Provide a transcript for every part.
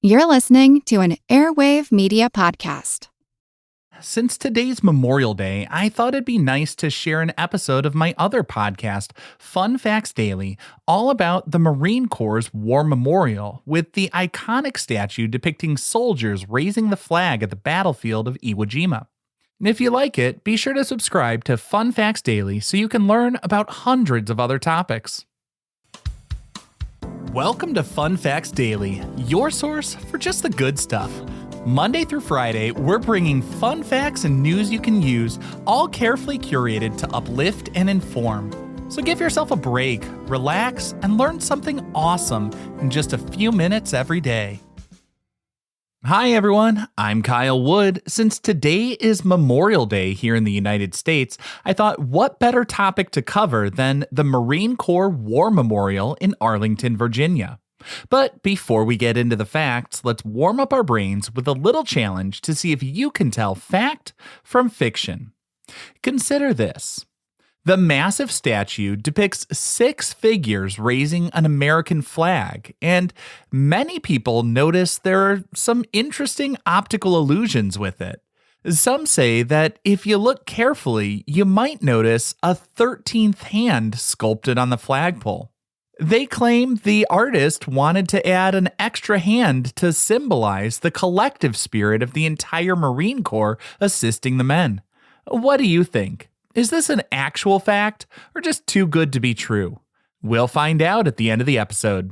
You're listening to an Airwave Media Podcast. Since today's Memorial Day, I thought it'd be nice to share an episode of my other podcast, Fun Facts Daily, all about the Marine Corps' War Memorial, with the iconic statue depicting soldiers raising the flag at the battlefield of Iwo Jima. If you like it, be sure to subscribe to Fun Facts Daily so you can learn about hundreds of other topics. Welcome to Fun Facts Daily, your source for just the good stuff. Monday through Friday, we're bringing fun facts and news you can use, all carefully curated to uplift and inform. So give yourself a break, relax, and learn something awesome in just a few minutes every day. Hi everyone, I'm Kyle Wood. Since today is Memorial Day here in the United States, I thought what better topic to cover than the Marine Corps War Memorial in Arlington, Virginia. But before we get into the facts, let's warm up our brains with a little challenge to see if you can tell fact from fiction. Consider this. The massive statue depicts 6 figures raising an American flag, and many people notice there are some interesting optical illusions with it. Some say that if you look carefully, you might notice a 13th hand sculpted on the flagpole. They claim the artist wanted to add an extra hand to symbolize the collective spirit of the entire Marine Corps assisting the men. What do you think? Is this an actual fact or just too good to be true? We'll find out at the end of the episode.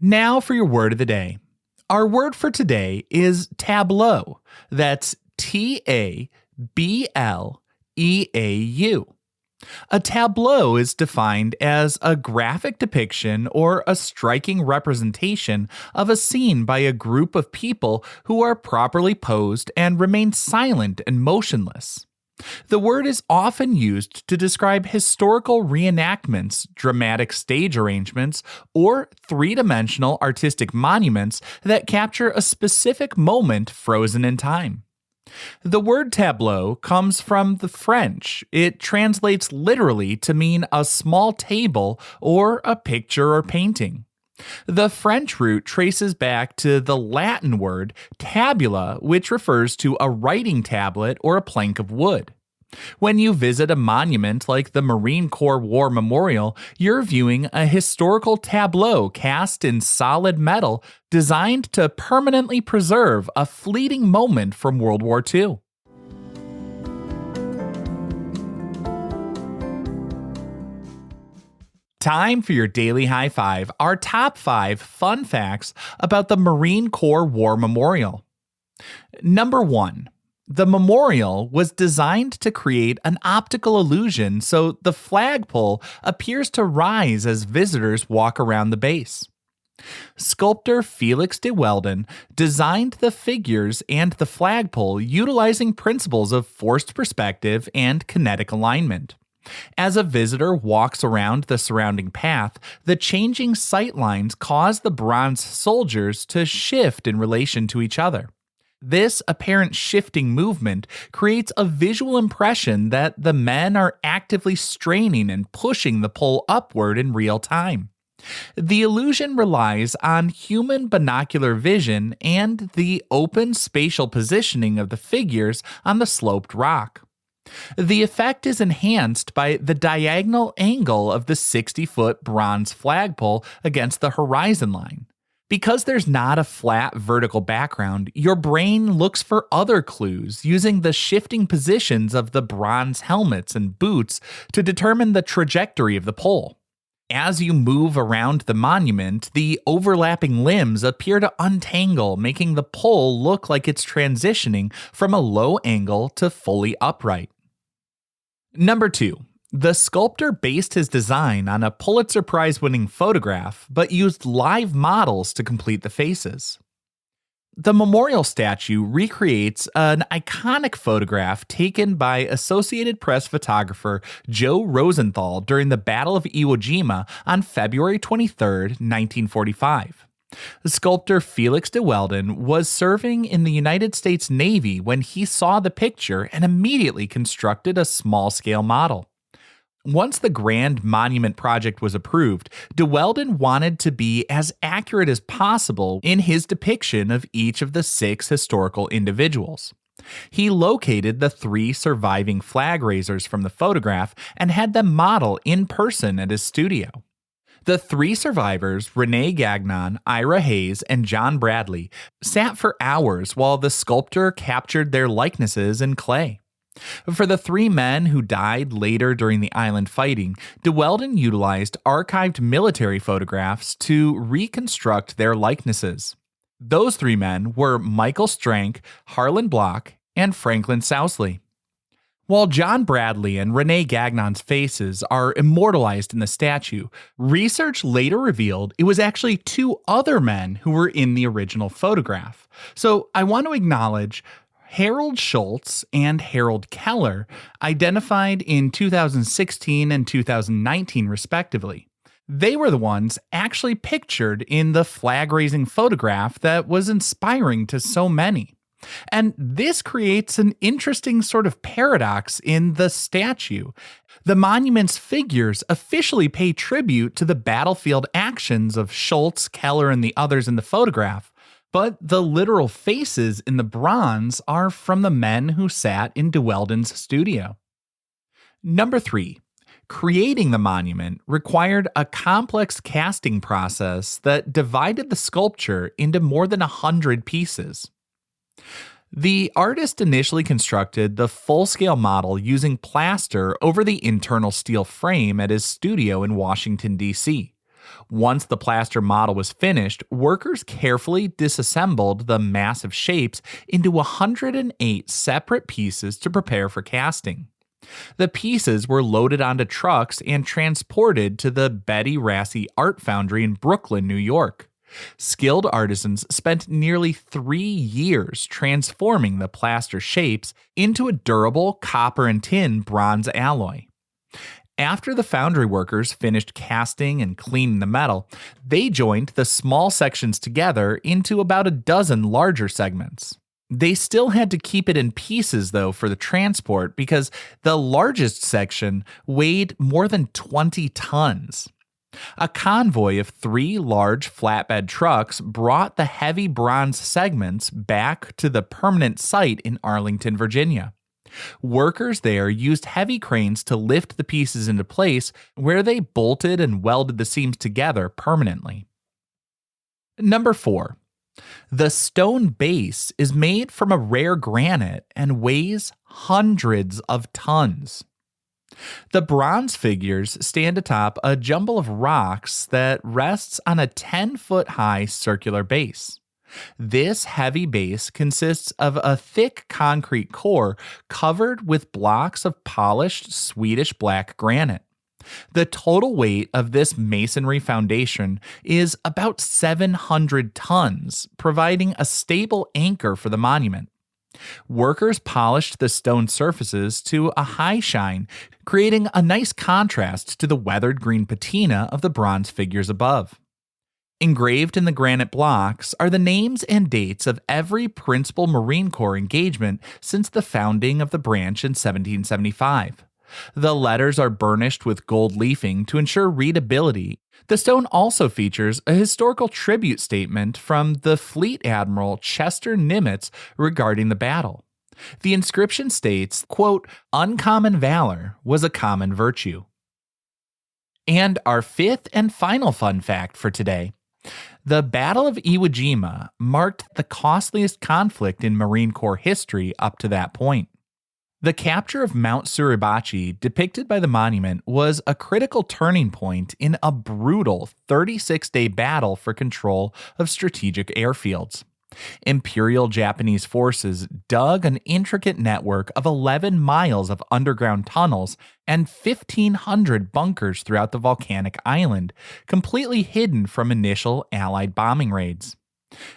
Now for your word of the day. Our word for today is tableau. That's T-A-B-L-E-A-U. A tableau is defined as a graphic depiction or a striking representation of a scene by a group of people who are properly posed and remain silent and motionless. The word is often used to describe historical reenactments, dramatic stage arrangements, or three-dimensional artistic monuments that capture a specific moment frozen in time. The word tableau comes from the French. It translates literally to mean a small table or a picture or painting. The French root traces back to the Latin word tabula, which refers to a writing tablet or a plank of wood. When you visit a monument like the Marine Corps War Memorial, you're viewing a historical tableau cast in solid metal designed to permanently preserve a fleeting moment from World War II. Time for your daily high five, our top 5 fun facts about the Marine Corps War Memorial. Number 1. The memorial was designed to create an optical illusion so the flagpole appears to rise as visitors walk around the base. Sculptor Felix de Weldon designed the figures and the flagpole utilizing principles of forced perspective and kinetic alignment. As a visitor walks around the surrounding path, the changing sight lines cause the bronze soldiers to shift in relation to each other. This apparent shifting movement creates a visual impression that the men are actively straining and pushing the pole upward in real time. The illusion relies on human binocular vision and the open spatial positioning of the figures on the sloped rock. The effect is enhanced by the diagonal angle of the 60-foot bronze flagpole against the horizon line. Because there's not a flat vertical background, your brain looks for other clues using the shifting positions of the bronze helmets and boots to determine the trajectory of the pole. As you move around the monument, the overlapping limbs appear to untangle, making the pole look like it's transitioning from a low angle to fully upright. Number 2. The sculptor based his design on a Pulitzer Prize-winning photograph, but used live models to complete the faces. The memorial statue recreates an iconic photograph taken by Associated Press photographer Joe Rosenthal during the Battle of Iwo Jima on February 23, 1945. Sculptor Felix de Weldon was serving in the United States Navy when he saw the picture and immediately constructed a small-scale model. Once the Grand Monument project was approved, de Weldon wanted to be as accurate as possible in his depiction of each of the 6 historical individuals. He located the 3 surviving flag raisers from the photograph and had them model in person at his studio. The 3 survivors, Renee Gagnon, Ira Hayes, and John Bradley, sat for hours while the sculptor captured their likenesses in clay. For the 3 men who died later during the island fighting, de Weldon utilized archived military photographs to reconstruct their likenesses. Those 3 men were Michael Strank, Harlan Block, and Franklin Sousley. While John Bradley and Renee Gagnon's faces are immortalized in the statue, research later revealed it was actually 2 other men who were in the original photograph. So I want to acknowledge Harold Schultz and Harold Keller, identified in 2016 and 2019 respectively. They were the ones actually pictured in the flag-raising photograph that was inspiring to so many. And this creates an interesting sort of paradox in the statue. The monument's figures officially pay tribute to the battlefield actions of Schultz, Keller, and the others in the photograph, but the literal faces in the bronze are from the men who sat in de Weldon's studio. Number 3. Creating the monument required a complex casting process that divided the sculpture into more than 100 pieces. The artist initially constructed the full-scale model using plaster over the internal steel frame at his studio in Washington, D.C. Once the plaster model was finished, workers carefully disassembled the massive shapes into 108 separate pieces to prepare for casting. The pieces were loaded onto trucks and transported to the Betty Rassi Art Foundry in Brooklyn, New York. Skilled artisans spent nearly 3 years transforming the plaster shapes into a durable copper and tin bronze alloy. After the foundry workers finished casting and cleaning the metal, they joined the small sections together into about a dozen larger segments. They still had to keep it in pieces, though, for the transport because the largest section weighed more than 20 tons. A convoy of 3 large flatbed trucks brought the heavy bronze segments back to the permanent site in Arlington, Virginia. Workers there used heavy cranes to lift the pieces into place, where they bolted and welded the seams together permanently. Number 4. The stone base is made from a rare granite and weighs hundreds of tons. The bronze figures stand atop a jumble of rocks that rests on a 10-foot-high circular base. This heavy base consists of a thick concrete core covered with blocks of polished Swedish black granite. The total weight of this masonry foundation is about 700 tons, providing a stable anchor for the monument. Workers polished the stone surfaces to a high shine, creating a nice contrast to the weathered green patina of the bronze figures above. Engraved in the granite blocks are the names and dates of every principal Marine Corps engagement since the founding of the branch in 1775. The letters are burnished with gold leafing to ensure readability. The stone also features a historical tribute statement from the Fleet Admiral Chester Nimitz regarding the battle. The inscription states, quote, "Uncommon valor was a common virtue." And our 5th and final fun fact for today. The Battle of Iwo Jima marked the costliest conflict in Marine Corps history up to that point. The capture of Mount Suribachi, depicted by the monument, was a critical turning point in a brutal 36-day battle for control of strategic airfields. Imperial Japanese forces dug an intricate network of 11 miles of underground tunnels and 1,500 bunkers throughout the volcanic island, completely hidden from initial Allied bombing raids.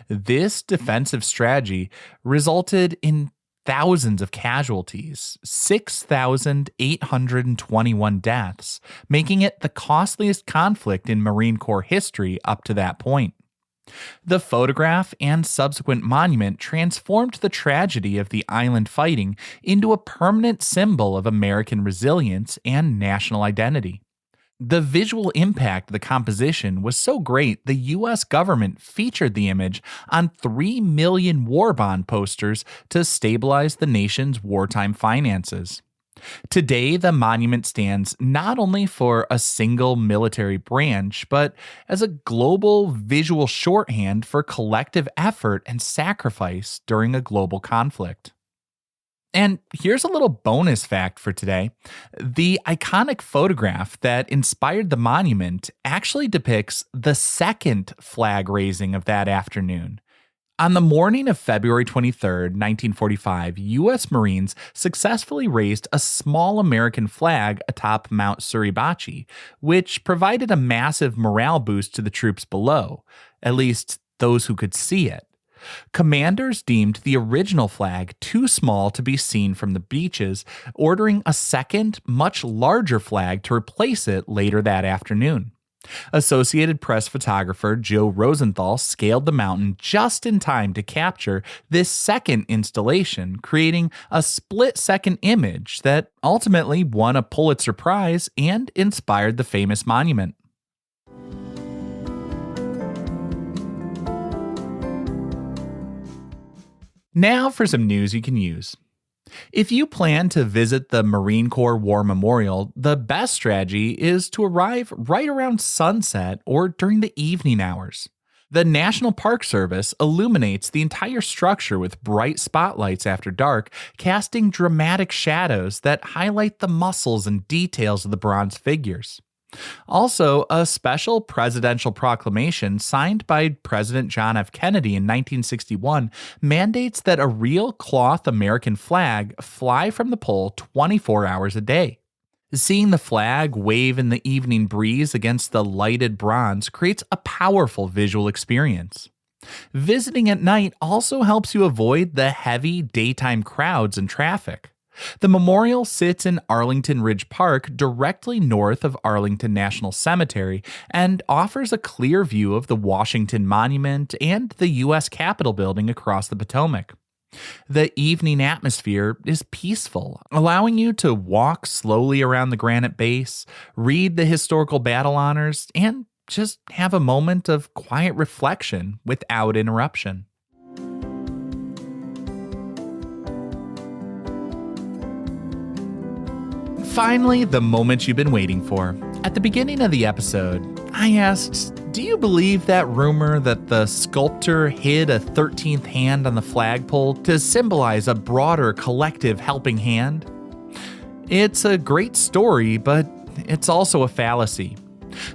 This defensive strategy resulted in thousands of casualties, 6,821 deaths, making it the costliest conflict in Marine Corps history up to that point. The photograph and subsequent monument transformed the tragedy of the island fighting into a permanent symbol of American resilience and national identity. The visual impact of the composition was so great, the U.S. government featured the image on 3 million war bond posters to stabilize the nation's wartime finances. Today, the monument stands not only for a single military branch, but as a global visual shorthand for collective effort and sacrifice during a global conflict. And here's a little bonus fact for today. The iconic photograph that inspired the monument actually depicts the second flag raising of that afternoon. On the morning of February 23, 1945, U.S. Marines successfully raised a small American flag atop Mount Suribachi, which provided a massive morale boost to the troops below, at least those who could see it. Commanders deemed the original flag too small to be seen from the beaches, ordering a second, much larger flag to replace it later that afternoon. Associated Press photographer Joe Rosenthal scaled the mountain just in time to capture this second installation, creating a split-second image that ultimately won a Pulitzer Prize and inspired the famous monument. Now for some news you can use. If you plan to visit the Marine Corps War Memorial, the best strategy is to arrive right around sunset or during the evening hours. The National Park Service illuminates the entire structure with bright spotlights after dark, casting dramatic shadows that highlight the muscles and details of the bronze figures. Also, a special presidential proclamation signed by President John F. Kennedy in 1961 mandates that a real cloth American flag fly from the pole 24 hours a day. Seeing the flag wave in the evening breeze against the lighted bronze creates a powerful visual experience. Visiting at night also helps you avoid the heavy daytime crowds and traffic. The memorial sits in Arlington Ridge Park, directly north of Arlington National Cemetery, and offers a clear view of the Washington Monument and the U.S. Capitol building across the Potomac. The evening atmosphere is peaceful, allowing you to walk slowly around the granite base, read the historical battle honors, and just have a moment of quiet reflection without interruption. Finally, the moment you've been waiting for. At the beginning of the episode, I asked, do you believe that rumor that the sculptor hid a 13th hand on the flagpole to symbolize a broader collective helping hand? It's a great story, but it's also a fallacy.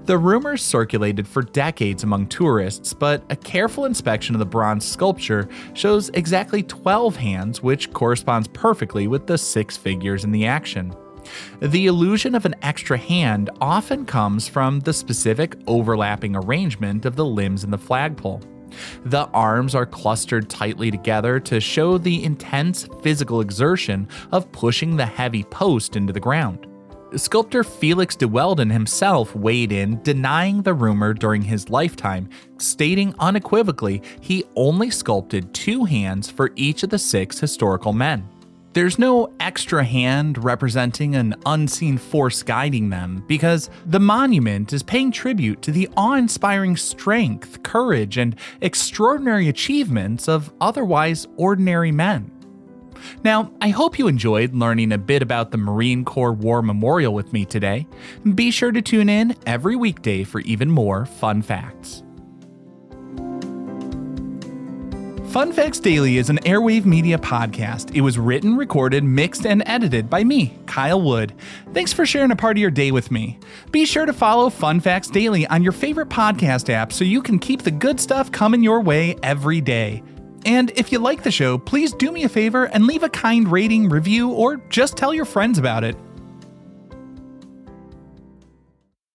The rumors circulated for decades among tourists, but a careful inspection of the bronze sculpture shows exactly 12 hands, which corresponds perfectly with the 6 figures in the action. The illusion of an extra hand often comes from the specific overlapping arrangement of the limbs in the flagpole. The arms are clustered tightly together to show the intense physical exertion of pushing the heavy post into the ground. Sculptor Felix de Weldon himself weighed in, denying the rumor during his lifetime, stating unequivocally he only sculpted 2 hands for each of the 6 historical men. There's no extra hand representing an unseen force guiding them, because the monument is paying tribute to the awe-inspiring strength, courage, and extraordinary achievements of otherwise ordinary men. Now, I hope you enjoyed learning a bit about the Marine Corps War Memorial with me today. Be sure to tune in every weekday for even more fun facts. Fun Facts Daily is an Airwave Media podcast. It was written, recorded, mixed, and edited by me, Kyle Wood. Thanks for sharing a part of your day with me. Be sure to follow Fun Facts Daily on your favorite podcast app so you can keep the good stuff coming your way every day. And if you like the show, please do me a favor and leave a kind rating, review, or just tell your friends about it.